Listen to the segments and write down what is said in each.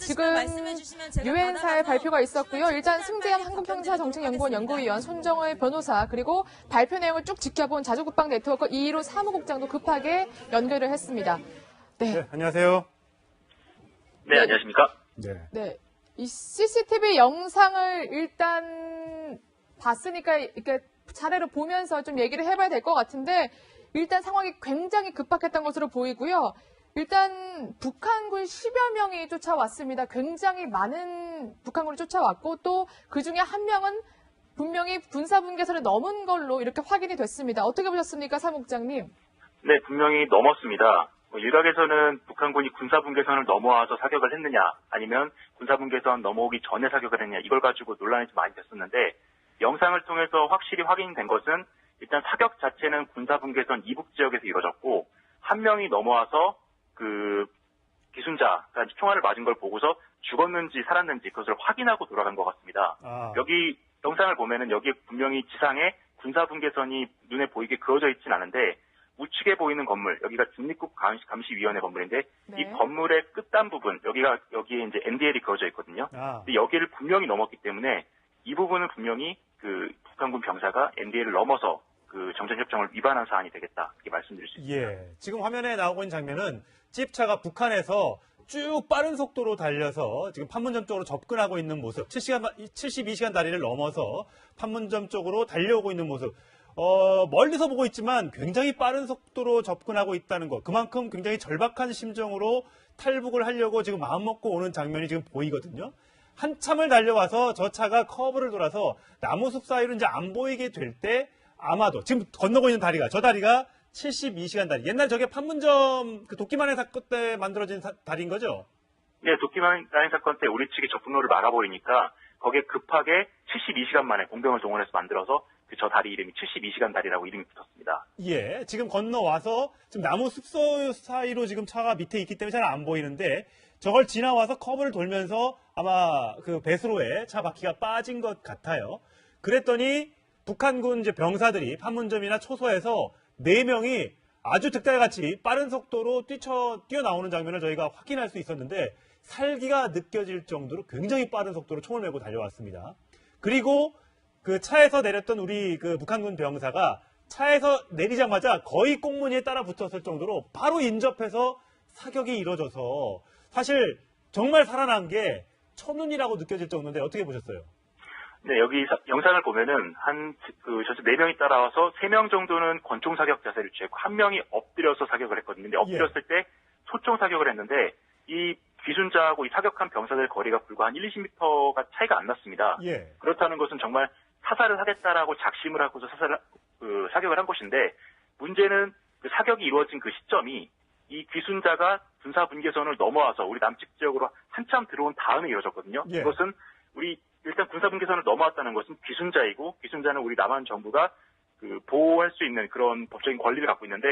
지금 유엔사의 발표가 있었고요. 일단 승재현 한국형사정책연구원 연구위원, 손정의 변호사, 그리고 발표 내용을 쭉 지켜본 자주국방 네트워크 이희로 사무국장도 급하게 연결을 했습니다. 네, 안녕하세요. 네, 안녕하십니까? 네. 이 CCTV 영상을 일단 봤으니까 이렇게 차례로 보면서 좀 얘기를 해봐야 될 것 같은데, 일단 상황이 굉장히 급박했던 것으로 보이고요. 일단 북한군 10여 명이 쫓아왔습니다. 굉장히 많은 북한군이 쫓아왔고, 또 그중에 한 명은 분명히 군사분계선을 넘은 걸로 이렇게 확인이 됐습니다. 어떻게 보셨습니까, 사무국장님? 네, 분명히 넘었습니다. 일각에서는 북한군이 군사분계선을 넘어와서 사격을 했느냐, 아니면 군사분계선 넘어오기 전에 사격을 했느냐, 이걸 가지고 논란이 좀 많이 됐었는데, 영상을 통해서 확실히 확인된 것은 일단 사격 자체는 군사분계선 이북 지역에서 이루어졌고, 한 명이 넘어와서 그 기순자가 총알을 맞은 걸 보고서 죽었는지 살았는지 그것을 확인하고 돌아간 것 같습니다. 여기 영상을 보면은 여기 분명히 지상에 군사분계선이 눈에 보이게 그어져 있진 않은데, 우측에 보이는 건물, 여기가 중립국 감시위원회 건물인데, 네. 이 건물의 끝단 부분, 여기에 이제 NDL이 그어져 있거든요. 근데 여기를 분명히 넘었기 때문에 이 부분은 분명히 그 북한군 병사가 NDL을 넘어서 그 정전협정을 위반한 사안이 되겠다, 이렇게 말씀드릴 수 있습니다. 예, 지금 화면에 나오고 있는 장면은 찝차가 북한에서 쭉 빠른 속도로 달려서 지금 판문점 쪽으로 접근하고 있는 모습, 72시간 다리를 넘어서 판문점 쪽으로 달려오고 있는 모습. 멀리서 보고 있지만 굉장히 빠른 속도로 접근하고 있다는 것. 그만큼 굉장히 절박한 심정으로 탈북을 하려고 지금 마음먹고 오는 장면이 지금 보이거든요. 한참을 달려와서 저 차가 커브를 돌아서 나무숲 사이로 이제 안 보이게 될 때 아마도 지금 건너고 있는 다리가, 저 다리가 72시간 다리. 옛날 저게 판문점 그 도끼마늘 사건 때 만들어진 다리인 거죠? 네, 도끼마늘 사건 때 우리 측이 접근로를 막아버리니까 거기에 급하게 72시간 만에 공병을 동원해서 만들어서 저 다리 이름이 72시간 다리라고 이름이 붙었습니다. 예, 지금 건너와서 지금 나무 숲소 사이로 지금 차가 밑에 있기 때문에 잘 안 보이는데, 저걸 지나와서 커브를 돌면서 아마 그 배수로에 차 바퀴가 빠진 것 같아요. 그랬더니 북한군 이제 병사들이 판문점이나 초소에서 4명이 아주 득달같이 빠른 속도로 뛰어나오는 장면을 저희가 확인할 수 있었는데, 살기가 느껴질 정도로 굉장히 빠른 속도로 총을 메고 달려왔습니다. 그리고 그 차에서 내렸던 우리 그 북한군 병사가 차에서 내리자마자 거의 꽁무니에 따라 붙었을 정도로 바로 인접해서 사격이 이루어져서 사실 정말 살아난 게 천운이라고 느껴질 정도인데, 어떻게 보셨어요? 네, 여기 영상을 보면은 저쪽 4명이 따라와서 3명 정도는 권총 사격 자세를 취했고, 1명이 엎드려서 사격을 했거든요. 근데 엎드렸을 때 소총 사격을 했는데, 이 귀순자하고 이 사격한 병사들 거리가 불과 한 1-20m가 차이가 안 났습니다. 그렇다는 것은 정말 사살을 하겠다라고 작심을 하고서 사격을 한 것인데, 문제는 그 사격이 이루어진 그 시점이 이 귀순자가 군사분계선을 넘어와서 우리 남측 지역으로 한참 들어온 다음에 이루어졌거든요. 그것은 일단 군사분계선을 넘어왔다는 것은 귀순자이고, 귀순자는 우리 남한 정부가 그 보호할 수 있는 그런 법적인 권리를 갖고 있는데,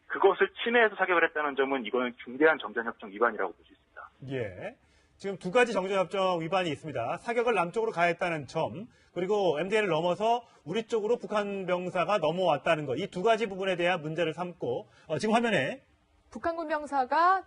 그것을 침해해서 사격을 했다는 점은 이거는 중대한 정전협정 위반이라고 볼 수 있습니다. 예. 지금 2가지 정전협정 위반이 있습니다. 사격을 남쪽으로 가했다는 점, 그리고 MDL을 넘어서 우리 쪽으로 북한 병사가 넘어왔다는 것, 이 2가지 부분에 대한 문제를 삼고, 지금 화면에 북한군 병사가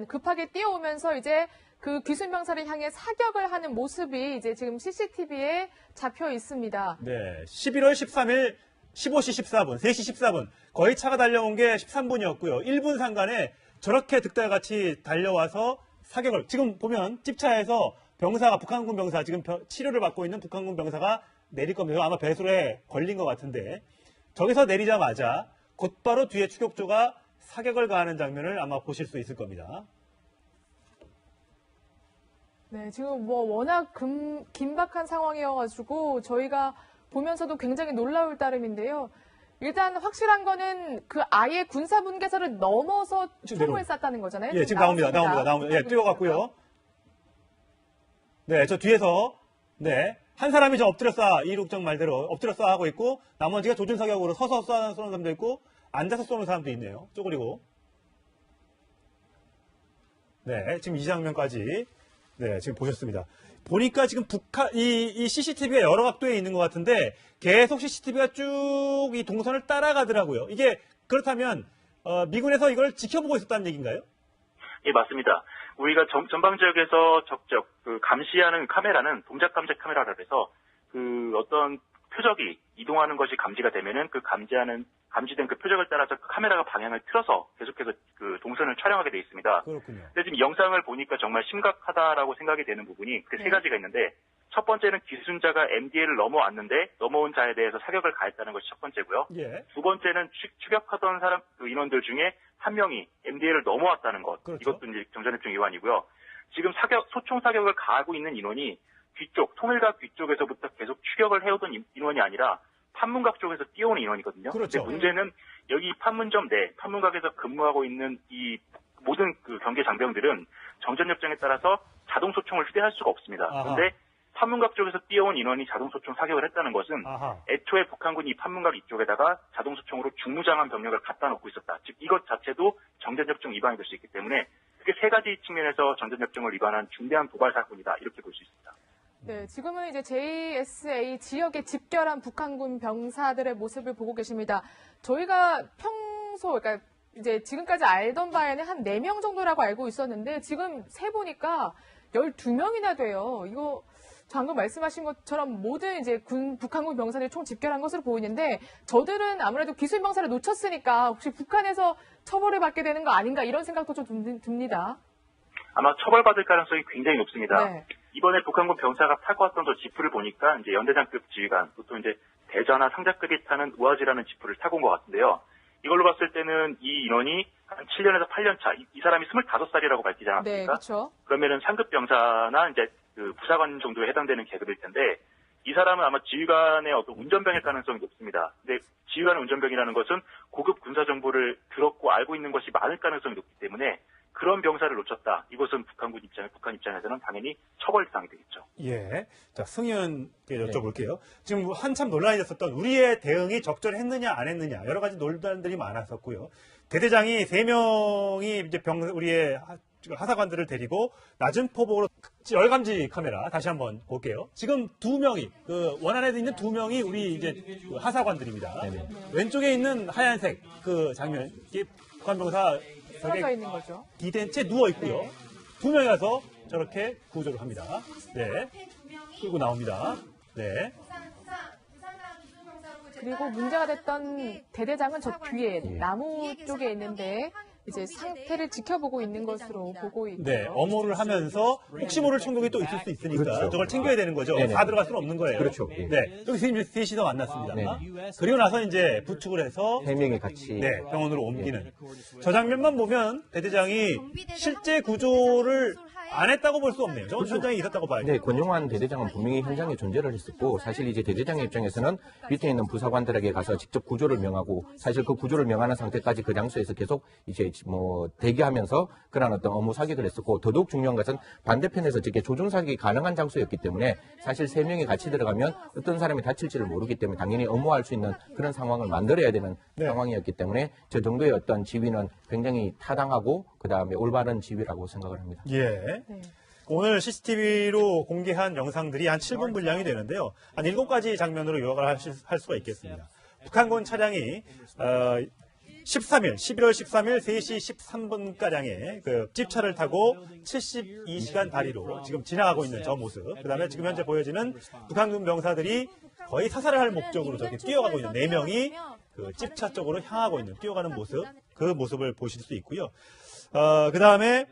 급하게 뛰어오면서 이제 그 귀순 병사를 향해 사격을 하는 모습이 이제 지금 CCTV에 잡혀 있습니다. 네, 11월 13일 15시 14분, 3시 14분, 거의 차가 달려온 게 13분이었고요. 1분 상간에 저렇게 득달같이 달려와서 사격을, 지금 보면 찝차에서 북한군 병사, 지금 치료를 받고 있는 북한군 병사가 내릴 겁니다. 아마 배수로에 걸린 것 같은데, 저기서 내리자마자 곧바로 뒤에 추격조가 사격을 가하는 장면을 아마 보실 수 있을 겁니다. 네, 지금 워낙 긴박한 상황이어가지고 저희가 보면서도 굉장히 놀라울 따름인데요. 일단 확실한 거는 아예 군사분계선을 넘어서 총을 쐈다는 거잖아요. 예, 지금 나옵니다. 예, 뛰어갔고요. 네, 저 뒤에서, 네, 한 사람이 저 엎드려 쏴, 이륙정 말대로 엎드려 쏴 하고 있고, 나머지가 조준 사격으로 서서 쏘는 사람도 있고, 앉아서 쏘는 사람도 있네요. 쪼그리고. 네, 지금 이 장면까지, 네, 지금 보셨습니다. 보니까 지금 이 CCTV가 여러 각도에 있는 것 같은데, 계속 CCTV가 쭉 이 동선을 따라가더라고요. 이게, 그렇다면, 미군에서 이걸 지켜보고 있었다는 얘기인가요? 예, 맞습니다. 우리가 전방 지역에서 적적 감시하는 카메라는 동작 감지 카메라라 해서 어떤 표적이 이동하는 것이 감지가 되면은 감지된 그 표적을 따라서 그 카메라가 방향을 틀어서 계속해서 그 동선을 촬영하게 돼 있습니다. 그렇군요. 근데 지금 영상을 보니까 정말 심각하다라고 생각이 되는 부분이 그 세 가지가 있는데, 첫 번째는 기술자가 MDL을 넘어왔는데 넘어온 자에 대해서 사격을 가했다는 것이 첫 번째고요. 예. 두 번째는 추격하던 인원들 중에 한 명이 MDL을 넘어왔다는 것. 그렇죠. 이것도 이제 정전협정 위반이고요. 지금 소총 사격을 가하고 있는 인원이 통일각 뒤쪽에서부터 계속 추격을 해오던 인원이 아니라 판문각 쪽에서 뛰어오는 인원이거든요. 그렇죠. 근데 문제는 여기 판문점 내 판문각에서 근무하고 있는 이 모든 그 경계 장병들은 정전협정에 따라서 자동소총을 휴대할 수가 없습니다. 아하. 그런데 판문각 쪽에서 뛰어온 인원이 자동소총 사격을 했다는 것은 아하. 애초에 북한군이 이 판문각 이쪽에다가 자동소총으로 중무장한 병력을 갖다 놓고 있었다. 즉 이것 자체도 정전협정 위반이 될 수 있기 때문에 크게 세 가지 측면에서 정전협정을 위반한 중대한 도발 사건이다. 이렇게 볼 수 있습니다. 네, 지금은 이제 JSA 지역에 집결한 북한군 병사들의 모습을 보고 계십니다. 저희가 그러니까 이제 지금까지 알던 바에는 한 4명 정도라고 알고 있었는데 지금 세보니까 12명이나 돼요. 이거 방금 말씀하신 것처럼 모든 이제 북한군 병사들이 총 집결한 것으로 보이는데, 저들은 아무래도 기술 병사를 놓쳤으니까 혹시 북한에서 처벌을 받게 되는 거 아닌가 이런 생각도 좀 듭니다. 아마 처벌받을 가능성이 굉장히 높습니다. 네. 이번에 북한군 병사가 타고 왔던 저 지프를 보니까 이제 연대장급 지휘관, 보통 이제 대자나 상자급이 타는 우아지라는 지프를 타고 온 것 같은데요. 이걸로 봤을 때는 이 인원이 한 7년에서 8년 차, 이 사람이 25살이라고 밝히지 않았습니까? 네, 그렇죠. 그러면은 상급 병사나 이제 그 부사관 정도에 해당되는 계급일 텐데, 이 사람은 아마 지휘관의 어떤 운전병일 가능성이 높습니다. 근데 지휘관의 운전병이라는 것은 고급 군사 정보를 들었고 알고 있는 것이 많을 가능성이 높기 때문에 그런 병사를 놓쳤다. 이것은 북한 입장에서는 당연히 처벌 대상이 되겠죠. 예. 자, 승의원께 여쭤볼게요. 지금 한참 논란이 됐었던 우리의 대응이 적절했느냐, 안 했느냐, 여러 가지 논란들이 많았었고요. 대대장이 3명이 이제 우리의 하사관들을 데리고 낮은 포복으로 열감지 카메라 다시 한번 볼게요. 지금 2명이, 원안에도 있는 2명이 우리 이제 하사관들입니다. 네네. 왼쪽에 있는 하얀색 그 장면, 이게 북한 병사 쓰러져 있는 거죠. 기댄 채 누워 있고요. 네. 2명이 가서 저렇게 구조를 합니다. 네. 끌고 나옵니다. 네. 그리고 문제가 됐던 대대장은 저 뒤에 나무 쪽에 있는데 이제 상태를 지켜보고 있는 것으로 보고 있고요. 네. 엄호를 하면서 혹시 모를 총독이 또 있을 수 있으니까 그렇죠. 저걸 챙겨야 되는 거죠. 네네. 다 들어갈 수는 없는 거예요. 그렇죠. 네. 여기 셋이서 만났습니다. 네네. 그리고 나서 이제 부축을 해서 3명이 같이. 네, 병원으로 옮기는. 저 장면만 보면 대대장이 실제 구조를 안 했다고 볼 수 없네요. 저건 현장에 있었다고 봐야죠. 네, 권용환 대대장은 분명히 현장에 존재를 했었고, 사실 이제 대대장의 입장에서는 밑에 있는 부사관들에게 가서 직접 구조를 명하고, 사실 그 구조를 명하는 상태까지 그 장소에서 계속 이제 대기하면서 그런 어떤 업무 사격을 했었고, 더더욱 중요한 것은 반대편에서 이렇게 조준 사격이 가능한 장소였기 때문에 사실 3명이 같이 들어가면 어떤 사람이 다칠지를 모르기 때문에 당연히 업무할 수 있는 그런 상황을 만들어야 되는 네. 상황이었기 때문에 저 정도의 어떤 지휘는 굉장히 타당하고 그 다음에 올바른 지휘라고 생각을 합니다. 예. 네. 오늘 CCTV로 공개한 영상들이 한 7분 분량이 되는데요. 한 7가지 장면으로 요약을 할 수가 있겠습니다. 북한군 차량이 11월 13일 3시 13분가량에 그 집차를 타고 72시간 다리로 지금 지나가고 있는 저 모습. 그 다음에 지금 현재 보여지는 북한군 병사들이 거의 사살을 할 목적으로 저렇게 뛰어가고 있는 4명이 그 집차 쪽으로 향하고 있는 뛰어가는 모습. 그 모습을 보실 수 있고요. 그 다음에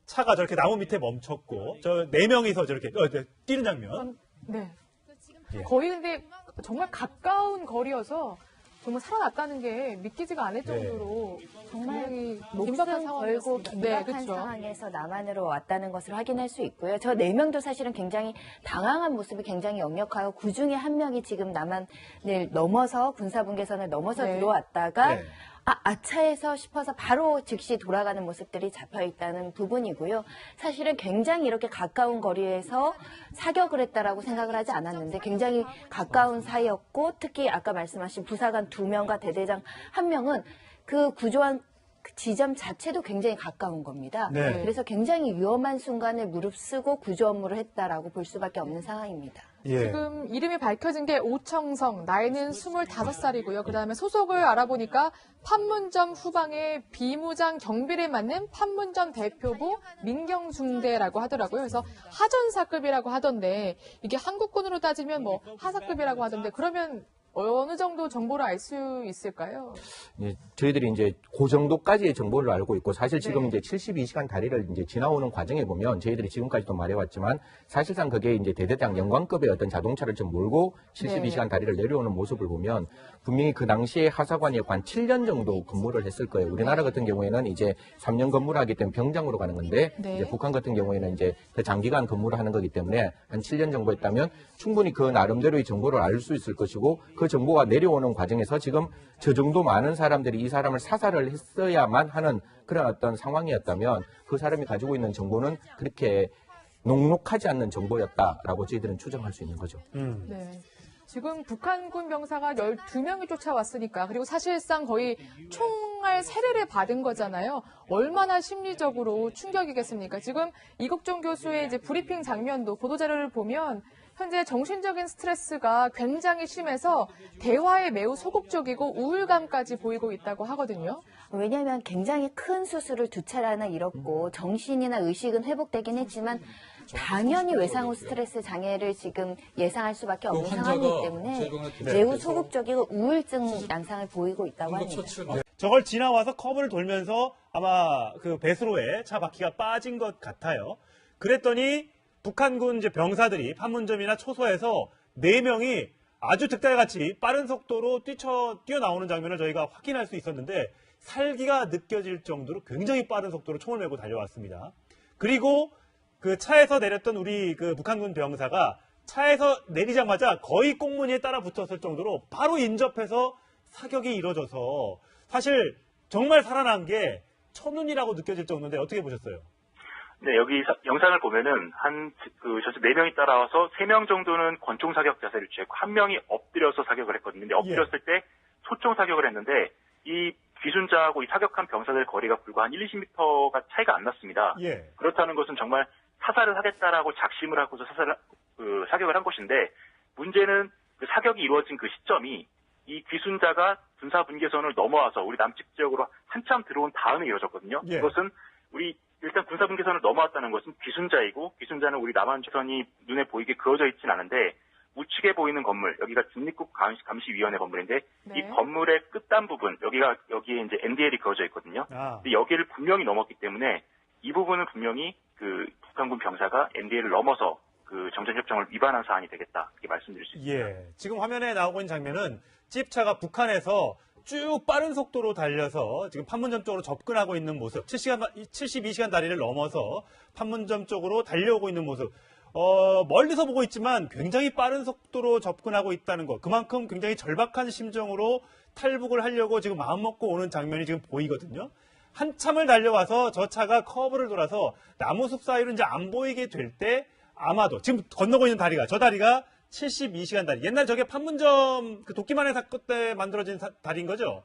차가 저렇게 나무 밑에 멈췄고 저 4명이서 저렇게 뛰는 장면. 네. 예. 거의 근데 정말 가까운 거리여서 정말 살아났다는 게 믿기지가 않을 정도로 정말 긴박한 목숨 걸고 상황이었습니다. 긴박한 네, 그렇죠. 상황에서 남한으로 왔다는 것을 확인할 수 있고요. 저 4명도 사실은 굉장히 당황한 모습이 굉장히 역력하고 그중에 한 명이 지금 남한을 넘어서 군사분계선을 넘어서 네. 들어왔다가 네. 아차해서 싶어서 바로 즉시 돌아가는 모습들이 잡혀 있다는 부분이고요. 사실은 굉장히 이렇게 가까운 거리에서 사격을 했다라고 생각을 하지 않았는데 굉장히 가까운 사이였고 특히 아까 말씀하신 부사관 2명과 대대장 1명은 그 구조한 그 지점 자체도 굉장히 가까운 겁니다. 네. 그래서 굉장히 위험한 순간에 무릅쓰고 구조 업무를 했다라고 볼 수밖에 없는 상황입니다. 예. 지금 이름이 밝혀진 게 오청성, 나이는 25살이고요. 그다음에 소속을 알아보니까 판문점 후방의 비무장 경비를 맡는 판문점 대표부 민경중대라고 하더라고요. 그래서 하전사급이라고 하던데 이게 한국군으로 따지면 뭐 하사급이라고 하던데 그러면 어느 정도 정보를 알 수 있을까요? 예, 저희들이 이제 그 정도까지의 정보를 알고 있고 사실 지금 네. 이제 72시간 다리를 이제 지나오는 과정에 보면 저희들이 지금까지도 말해왔지만 사실상 그게 이제 대대장 영광급의 어떤 자동차를 좀 몰고 72시간 다리를 내려오는 모습을 보면 분명히 그 당시에 하사관이었고 한 7년 정도 근무를 했을 거예요. 우리나라 같은 경우에는 이제 3년 근무를 하기 때문에 병장으로 가는 건데 네. 이제 북한 같은 경우에는 이제 그 장기간 근무를 하는 거기 때문에 한 7년 정도 했다면 충분히 그 나름대로의 정보를 알 수 있을 것이고 그 정보가 내려오는 과정에서 지금 저 정도 많은 사람들이 이 사람을 사살을 했어야만 하는 그런 어떤 상황이었다면 그 사람이 가지고 있는 정보는 그렇게 녹록하지 않는 정보였다라고 저희들은 추정할 수 있는 거죠. 네. 지금 북한군 병사가 12명이 쫓아왔으니까 그리고 사실상 거의 총알 세례를 받은 거잖아요. 얼마나 심리적으로 충격이겠습니까? 지금 이국종 교수의 이제 브리핑 장면도 보도자료를 보면 현재 정신적인 스트레스가 굉장히 심해서 대화에 매우 소극적이고 우울감까지 보이고 있다고 하거든요. 왜냐하면 굉장히 큰 수술을 2차례나 잃었고 정신이나 의식은 회복되긴 했지만 당연히 외상후 스트레스 장애를 지금 예상할 수밖에 없는 상황이기 때문에 매우 소극적이고 우울증 양상을 보이고 있다고 합니다. 저걸 지나와서 커브를 돌면서 아마 그 배수로에 차 바퀴가 빠진 것 같아요. 그랬더니 북한군 이제 병사들이 판문점이나 초소에서 4명이 아주 득달같이 빠른 속도로 뛰어나오는 장면을 저희가 확인할 수 있었는데 살기가 느껴질 정도로 굉장히 빠른 속도로 총을 메고 달려왔습니다. 그리고 그 차에서 내렸던 우리 그 북한군 병사가 차에서 내리자마자 거의 꽁무니에 따라 붙었을 정도로 바로 인접해서 사격이 이루어져서 사실 정말 살아난 게 첫눈이라고 느껴질 정도인데 어떻게 보셨어요? 네, 여기 영상을 보면은 저수 4명이 따라와서 3명 정도는 권총 사격 자세를 취했고 1명이 엎드려서 사격을 했거든요. 근데 엎드렸을 때 소총 사격을 했는데 이 귀순자하고 이 사격한 병사들 거리가 불과 한 1, 20m가 차이가 안 났습니다. 예. 그렇다는 것은 정말 사살을 하겠다라고 작심을 하고서 사격을 한 것인데 문제는 그 사격이 이루어진 그 시점이 이 귀순자가 군사 분계선을 넘어와서 우리 남측 지역으로 한참 들어온 다음에 이루어졌거든요. 예. 이것은 일단 군사 분계선을 넘어왔다는 것은 귀순자이고 귀순자는 우리 남한주선이 눈에 보이게 그어져 있진 않은데 우측에 보이는 건물 여기가 중립국 감시위원회 건물인데 네. 이 건물의 끝단 부분 여기에 이제 NDL이 그어져 있거든요. 근데 여기를 분명히 넘었기 때문에 이 부분은 분명히 그 북한군 병사가 NDL을 넘어서 그 정전협정을 위반한 사안이 되겠다 이렇게 말씀드릴 수 있습니다. 예. 지금 화면에 나오고 있는 장면은 찝차가 북한에서 쭉 빠른 속도로 달려서 지금 판문점 쪽으로 접근하고 있는 모습, 72시간 다리를 넘어서 판문점 쪽으로 달려오고 있는 모습. 멀리서 보고 있지만 굉장히 빠른 속도로 접근하고 있다는 것. 그만큼 굉장히 절박한 심정으로 탈북을 하려고 지금 마음먹고 오는 장면이 지금 보이거든요. 한참을 달려와서 저 차가 커브를 돌아서 나무숲 사이로 이제 안 보이게 될 때 아마도 지금 건너고 있는 다리가 저 다리가 72시간 다리. 옛날 저게 판문점 그 도끼만의 사건 때 만들어진 다리인 거죠?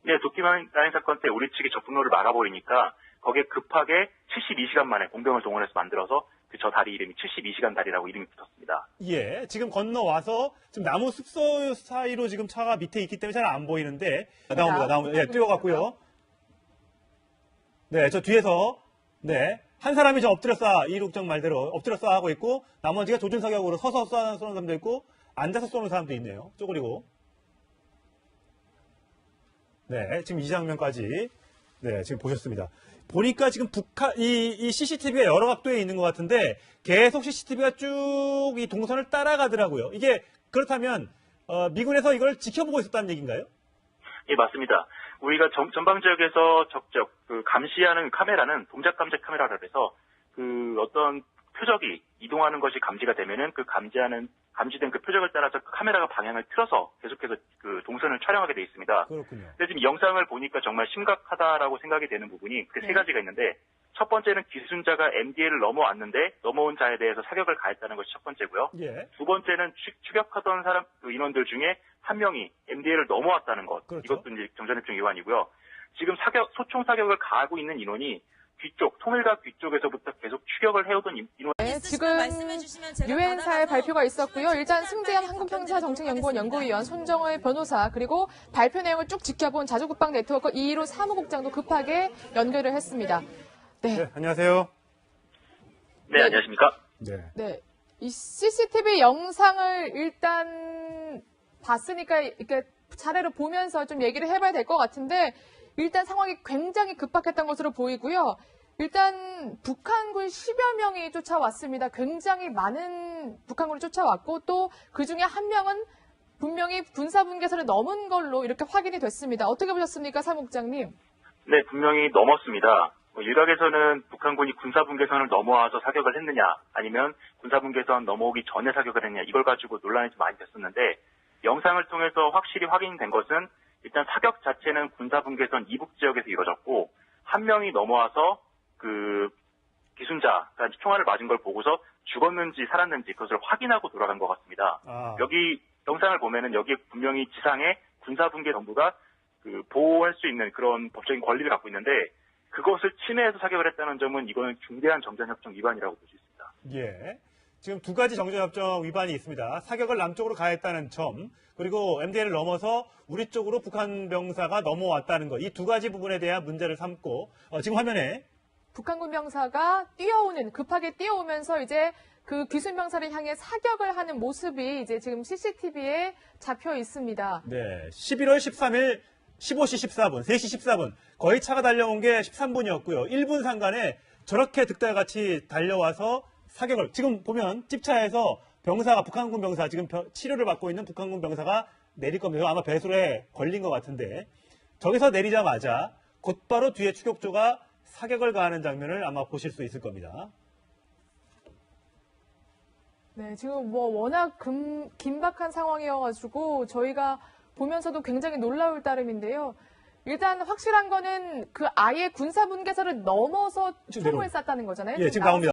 네, 도끼만의 사건 때 우리 측이 접근로를 막아버리니까 거기에 급하게 72시간 만에 공병을 동원해서 만들어서 저 다리 이름이 72시간 다리라고 이름이 붙었습니다. 예, 지금 건너와서 지금 나무 숲소 사이로 지금 차가 밑에 있기 때문에 잘 안 보이는데 나옵니다. 예, 뛰어갔고요. 네, 저 뒤에서 한 사람이 저 엎드려 쏴, 이륙정 말대로 엎드려 쏴 하고 있고 나머지가 조준사격으로 서서 쏘는 사람도 있고 앉아서 쏘는 사람도 있네요. 쪼그리고. 네, 지금 이 장면까지 지금 보셨습니다. 보니까 지금 이 CCTV가 여러 각도에 있는 것 같은데 계속 CCTV가 쭉 이 동선을 따라가더라고요. 이게 그렇다면 미군에서 이걸 지켜보고 있었다는 얘기인가요? 예, 맞습니다. 우리가 전방 지역에서 적적 감시하는 카메라는 동작 감지 카메라라고 해서 그 어떤 표적이 이동하는 것이 감지가 되면은 그 감지된 그 표적을 따라서 그 카메라가 방향을 틀어서 계속해서 그 동선을 촬영하게 돼 있습니다. 그렇군요. 근데 지금 영상을 보니까 정말 심각하다라고 생각이 되는 부분이 그 세 가지가 있는데 첫 번째는 귀순자가 MDL을 넘어왔는데 넘어온 자에 대해서 사격을 가했다는 것이 첫 번째고요. 예. 두 번째는 추격하던 인원들 중에 한 명이 MDL을 넘어왔다는 것. 그렇죠. 이것도 이제 정전협정 위반이고요. 지금 소총 사격을 가하고 있는 인원이 통일각 뒤쪽에서부터 계속 사격을 해오던 인원. 네, 지금 유엔사의 발표가 있었고요. 일단 승재현 한국형사정책연구원 연구위원, 손정의 변호사, 그리고 발표 내용을 쭉 지켜본 자주국방 네트워크 이희로 사무국장도 급하게 연결을 했습니다. 네, 안녕하세요. 네, 안녕하십니까? 네. 네, 이 CCTV 영상을 일단 봤으니까 이렇게 차례로 보면서 좀 얘기를 해봐야 될 것 같은데, 일단 상황이 굉장히 급박했던 것으로 보이고요. 일단 북한군 10여 명이 쫓아왔습니다. 굉장히 많은 북한군이 쫓아왔고, 또 그중에 한 명은 분명히 군사분계선을 넘은 걸로 이렇게 확인이 됐습니다. 어떻게 보셨습니까, 사무국장님? 네, 분명히 넘었습니다. 일각에서는 북한군이 군사분계선을 넘어와서 사격을 했느냐, 아니면 군사분계선 넘어오기 전에 사격을 했느냐, 이걸 가지고 논란이 좀 많이 됐었는데, 영상을 통해서 확실히 확인된 것은 일단 사격 자체는 군사분계선 이북 지역에서 이루어졌고, 한 명이 넘어와서 그 기순자가 총알을 맞은 걸 보고서 죽었는지 살았는지 그것을 확인하고 돌아간 것 같습니다. 여기 영상을 보면은 여기에 분명히 지상에 군사분계 정부가 그 보호할 수 있는 그런 법적인 권리를 갖고 있는데, 그것을 침해해서 사격을 했다는 점은 이거는 중대한 정전협정 위반이라고 볼 수 있습니다. 예. 지금 두 가지 정전협정 위반이 있습니다. 사격을 남쪽으로 가했다는 점, 그리고 MDL을 넘어서 우리 쪽으로 북한 병사가 넘어왔다는 것, 이 두 가지 부분에 대한 문제를 삼고, 지금 화면에 북한군 병사가 급하게 뛰어오면서 이제 그 기순 병사를 향해 사격을 하는 모습이 이제 지금 CCTV에 잡혀 있습니다. 네, 11월 13일 15시 14분, 3시 14분, 거의 차가 달려온 게 13분이었고요. 1분 상간에 저렇게 득달같이 달려와서 사격을, 지금 보면 찝차에서 병사가, 북한군 병사, 지금 치료를 받고 있는 북한군 병사가 내릴 겁니다. 아마 배수로에 걸린 것 같은데, 저기서 내리자마자 곧바로 뒤에 추격조가 사격을 가하는 장면을 아마 보실 수 있을 겁니다. 네, 지금 워낙 긴박한 상황이어가지고 저희가 보면서도 굉장히 놀라울 따름인데요. 일단 확실한 거는 그 아예 군사분계선을 넘어서 총을 쐈다는 거잖아요. 예, 지금 나옵니다.